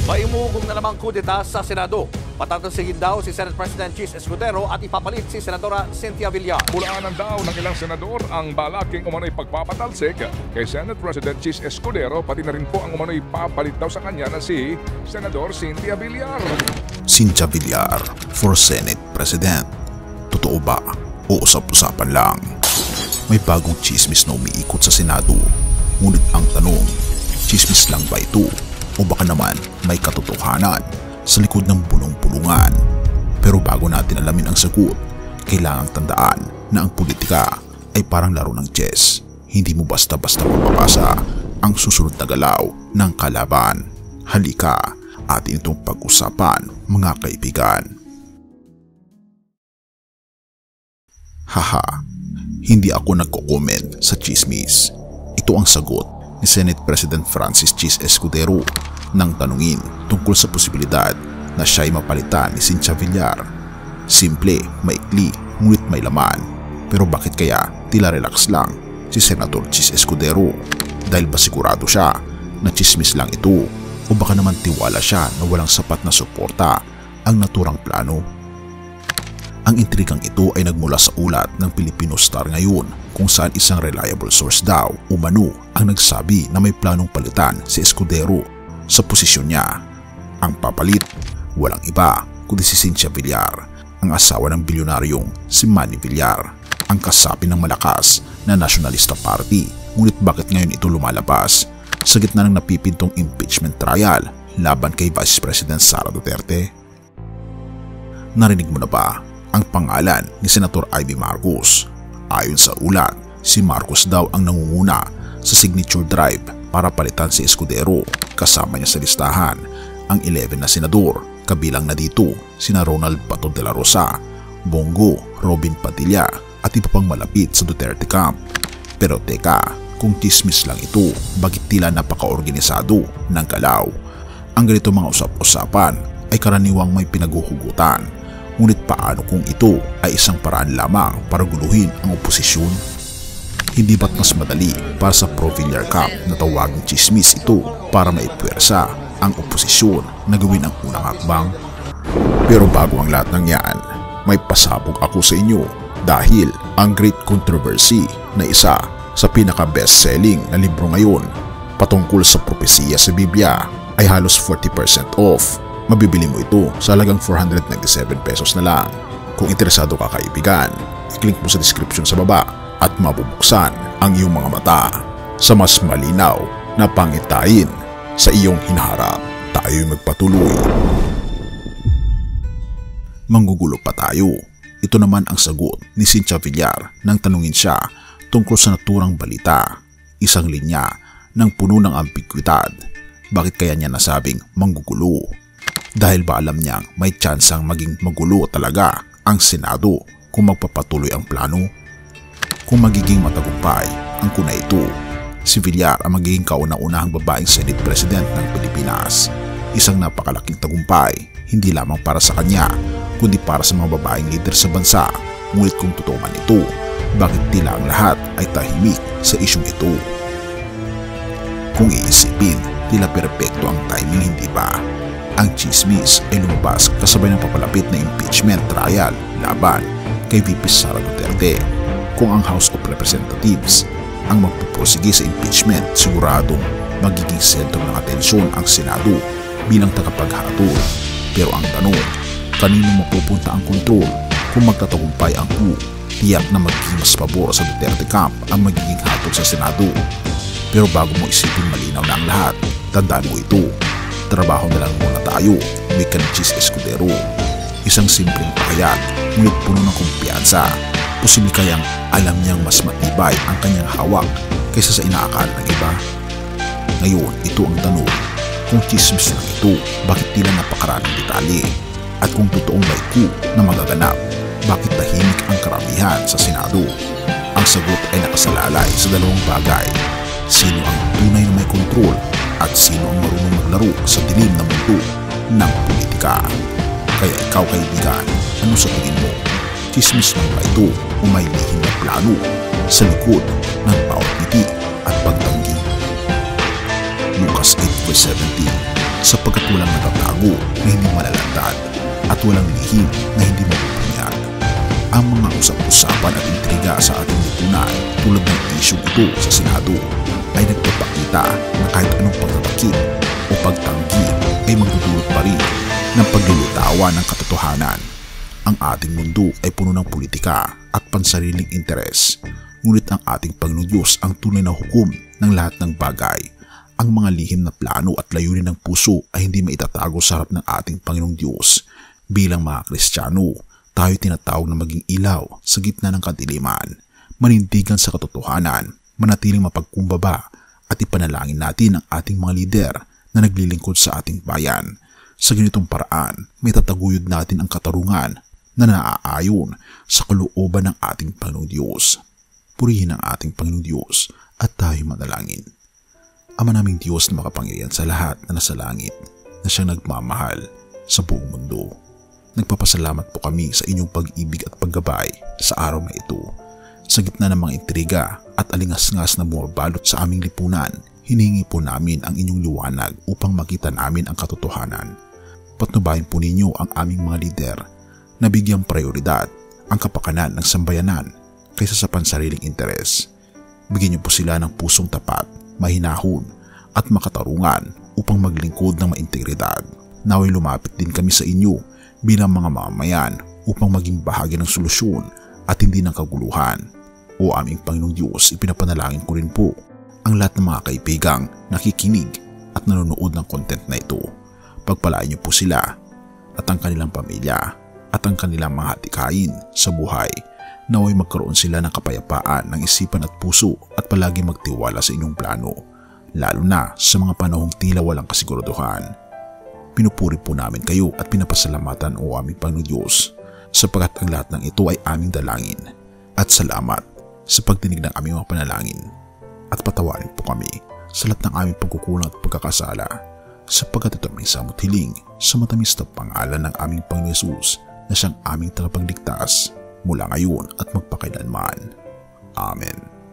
May umuugong na namang kudeta sa Senado. Patatansigin daw si Senate President Chis Escudero at ipapalit si Senadora Cynthia Villar. Pulaanan daw ng ilang senador ang balaking umano'y pagpapatalsik kay Senate President Chis Escudero, pati na rin po ang umano'y papalit daw sa kanya na si Senador Cynthia Villar. Cynthia Villar for Senate President. Totoo ba o usap-usapan lang? May bagong chismis na umiikot sa Senado. Ngunit ang tanong, chismis lang ba ito? O baka naman may katotohanan sa likod ng bulong-bulungan? Pero bago natin alamin ang sagot, kailangang tandaan na ang politika ay parang laro ng chess. Hindi mo basta-basta mapapasa ang susunod na galaw ng kalaban. Halika, atin itong pag-usapan, mga kaibigan. Haha, hindi ako nagko-comment sa chismis. Ito ang sagot ni Senate President Francis Chis Escudero nang tanungin tungkol sa posibilidad na siya'y mapalitan ni Cynthia Villar. Simple, maikli, ngunit may laman. Pero bakit kaya tila relax lang si Senator Chis Escudero? Dahil ba sigurado siya na chismis lang ito? O baka naman tiwala siya na walang sapat na suporta ang naturang plano? Ang intrigang ito ay nagmula sa ulat ng Filipino Star ngayon, kung saan isang reliable source daw umano ang nagsabi na may planong palitan si Escudero sa posisyon niya. Ang papalit, walang iba kundi si Cynthia Villar, ang asawa ng bilyonaryong si Manny Villar, ang kasapi ng malakas na Nacionalista Party. Ngunit bakit ngayon ito lumalabas sa gitna ng napipintong impeachment trial laban kay Vice President Sara Duterte? Narinig mo na ba ang pangalan ni Senator Amy Marcos? Ayon sa ulat, si Marcos daw ang nangunguna sa signature drive para palitan si Escudero. Kasama niya sa listahan ang 11 na senador, kabilang na dito sina Ronald Bato de la Rosa, Bongo, Robin Padilla at iba pang malapit sa Duterte camp. Pero teka, kung chismis lang ito, bakit tila napaka-organisado ng galaw? Ang ganito mga usap-usapan ay karaniwang may pinaguhugutan. Ngunit paano kung ito ay isang paraan lamang para guluhin ang oposisyon? Hindi ba't mas madali para sa pro-Villar camp na tawaging chismis ito para maipuwersa ang oposisyon na gawin ang unang hakbang? Pero bago ang lahat ng yan, may pasabog ako sa inyo dahil ang Great Controversy na isa sa pinaka-best-selling na libro ngayon patungkol sa propesiya sa Biblia ay halos 40% off. Mabibili mo ito sa halagang 497 pesos na lang. Kung interesado ka kaibigan, i-click mo sa description sa baba at mabubuksan ang iyong mga mata sa mas malinaw na pangitain sa iyong hinaharap. Tayo'y magpatuloy. Manggugulo pa tayo. Ito naman ang sagot ni Cynthia Villar nang tanungin siya tungkol sa naturang balita. Isang linya ng puno ng ambiguidad. Bakit kaya niya nasabing manggugulo? Dahil ba alam niyang may tsansang maging magulo talaga ang Senado kung magpapatuloy ang plano? Kung magiging matagumpay ang kuna ito, si Villar ang magiging kauna-unahang babaeng Senate President ng Pilipinas. Isang napakalaking tagumpay, hindi lamang para sa kanya, kundi para sa mga babaeng leader sa bansa. Ngunit kung totoo man ito, bakit tila ang lahat ay tahimik sa isyong ito? Kung iisipin, tila perpekto ang timing, hindi ba? Ang chismis ay lumabas kasabay ng papalapit na impeachment trial laban kay VP Sara Duterte. Kung ang House of Representatives ang magpupursige sa impeachment, siguradong magiging sentro ng atensyon ang Senado bilang tagapaghatol. Pero ang tanong, kanino mapupunta ang kontrol? Kung magtatagumpay ang coup, tiyak na magiging mas pabor sa Duterte camp ang magiging hatol sa Senado. Pero bago mo isipin malinaw na ang lahat, tandaan mo ito. Trabaho na lang muna tayo, wika ni Chis Escudero. Isang simpleng pakayag, ngunit puno ng kumpiyansa. Posible kayang alam niyang mas matibay ang kanyang hawak kaysa sa inaakala ng iba? Ngayon, ito ang tanong. Kung chismis lang ito, bakit tila napakaraming detalye? At kung totoong may coup na magaganap, bakit tahimik ang karamihan sa Senado? Ang sagot ay nakasalalay sa dalawang bagay. Sino ang tunay na may kontrol at sino ang marunong maglaro sa dilim na mundo ng politika? Kaya ikaw kaibigan, ano sa tingin mo? Chismis lang ba ito o may lihim na plano sa likod ng bawat ngiti at pagtanggi? Lucas 8:17. sapagkat walang natatago na hindi malalantad at walang lihim na hindi mapupunyag. Ang mga usap-usapan at intriga sa ating lipunan tulad ng isyong ito sa Senado ay nagpapakita na kahit anong pagtatakip o pagtanggi ay magdudulot pa rin ng paglilitawan ng katotohanan. Ang ating mundo ay puno ng politika at pansariling interes, ngunit ang ating Panginoong Diyos ang tunay na hukom ng lahat ng bagay. Ang mga lihim na plano at layunin ng puso ay hindi maitatago sa harap ng ating Panginoong Diyos. Bilang mga Kristiyano, tayo tinatawag na maging ilaw sa gitna ng kadiliman, manindigan sa katotohanan, manatiling mapagkumbaba at ipanalangin natin ang ating mga lider na naglilingkod sa ating bayan. Sa ganitong paraan, may tataguyod natin ang katarungan na naaayon sa kalooban ng ating Panginoong Diyos. Purihin ang ating Panginoong Diyos at tayo manalangin. Ama naming Diyos na makapangyarihan sa lahat na nasa langit, na siyang nagmamahal sa buong mundo. Nagpapasalamat po kami sa inyong pag-ibig at paggabay sa araw na ito. Sa gitna ng mga intriga at alingas-ngas na bumabalot sa aming lipunan, hinihingi po namin ang inyong liwanag upang makita namin ang katotohanan. Patnubayan po ninyo ang aming mga lider na bigyang prioridad ang kapakanan ng sambayanan kaysa sa pansariling interes. Bigyan niyo po sila ng pusong tapat, mahinahon at makatarungan upang maglingkod ng maintegridad. Naway lumapit din kami sa inyo bilang mga mamamayan upang maging bahagi ng solusyon at hindi ng kaguluhan. O aming Panginoong Diyos, ipinapanalangin ko rin po ang lahat ng mga kaibigang nakikinig at nanonood ng content na ito. Pagpalain niyo po sila at ang kanilang pamilya at ang kanilang mga hatikain sa buhay. Naway magkaroon sila ng kapayapaan ng isipan at puso at palagi magtiwala sa inyong plano, lalo na sa mga panahong tila walang kasiguraduhan. Pinupuri po namin kayo at pinapasalamatan o aming Panginoong Diyos sapagkat ang lahat ng ito ay aming dalangin. At salamat sa pagdinig ng aming mga panalangin. At patawarin po kami sa lahat ng aming pagkukulang at pagkakasala sapagkat ito aming samot hiling sa matamis na pangalan ng aming Panginoong Hesus na siyang aming tagapagligtas mula ngayon at magpakailanman. Amen.